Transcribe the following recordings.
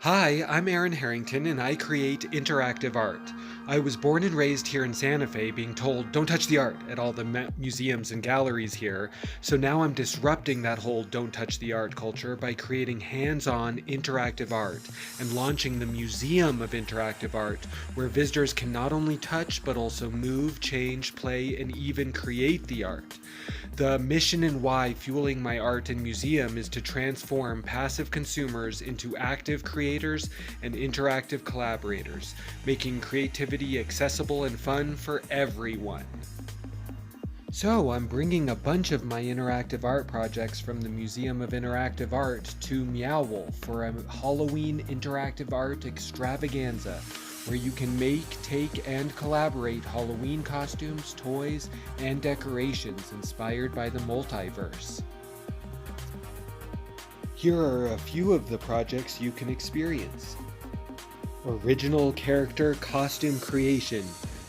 Hi, I'm Aaron Harrington and I create interactive art. I was born and raised here in Santa Fe, being told don't touch the art at all the museums and galleries here, so now I'm disrupting that whole don't touch the art culture by creating hands-on interactive art and launching the Museum of Interactive Art, where visitors can not only touch but also move, change, play, and even create the art. The mission and why fueling my art and museum is to transform passive consumers into active creators and interactive collaborators, making creativity accessible and fun for everyone. So I'm bringing a bunch of my interactive art projects from the Museum of Interactive Art to Meow for a Halloween interactive art extravaganza, where you can make, take, and collaborate Halloween costumes, toys, and decorations inspired by the multiverse. Here are a few of the projects you can experience. Original character costume creation.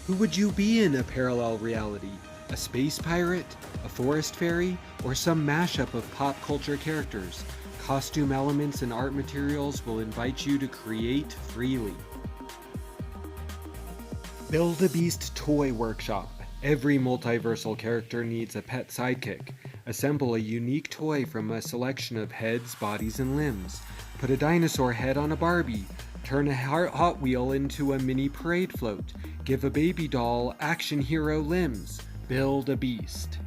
Who would you be in a parallel reality? A space pirate? A forest fairy? Or some mashup of pop culture characters? Costume elements and art materials will invite you to create freely. Build-A-Beast Toy Workshop. Every multiversal character needs a pet sidekick. Assemble a unique toy from a selection of heads, bodies, and limbs. Put a dinosaur head on a Barbie. Turn a Hot Wheel into a mini parade float. Give a baby doll action hero limbs. Build a beast.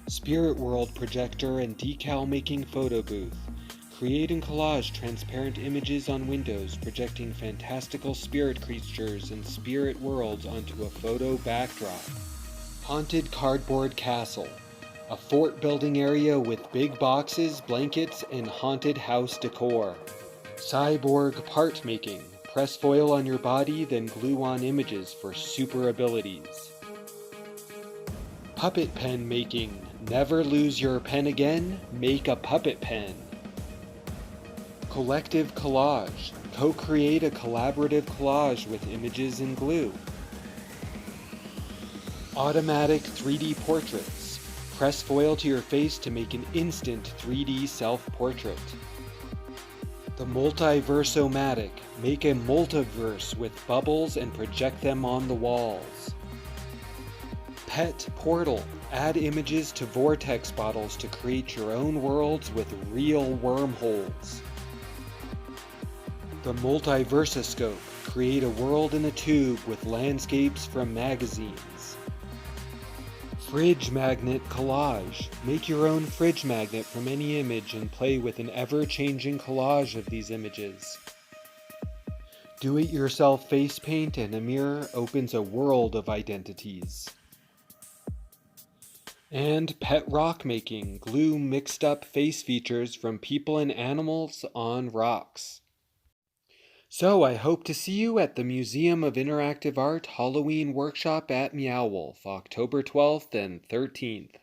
Spirit World Projector and Decal Making Photo Booth. Create and collage transparent images on windows, projecting fantastical spirit creatures and spirit worlds onto a photo backdrop. Haunted Cardboard Castle. A fort building area with big boxes, blankets, and haunted house decor. Cyborg Part Making. Press foil on your body, then glue on images for super abilities. Puppet Pen Making. Never lose your pen again, make a puppet pen. Collective Collage. Co-create a collaborative collage with images and glue. Automatic 3D Portraits. Press foil to your face to make an instant 3D self-portrait. The Multiverse-O-Matic. Make a multiverse with bubbles and project them on the walls. Pet Portal. Add images to vortex bottles to create your own worlds with real wormholes. The Multiversoscope. Create a world in a tube with landscapes from magazines. Fridge Magnet Collage. Make your own fridge magnet from any image and play with an ever-changing collage of these images. Do-it-yourself face paint and a mirror opens a world of identities. And Pet Rock Making. Glue mixed up face features from people and animals on rocks. So I hope to see you at the Museum of Interactive Art Halloween Workshop at Meow, October 12th and 13th.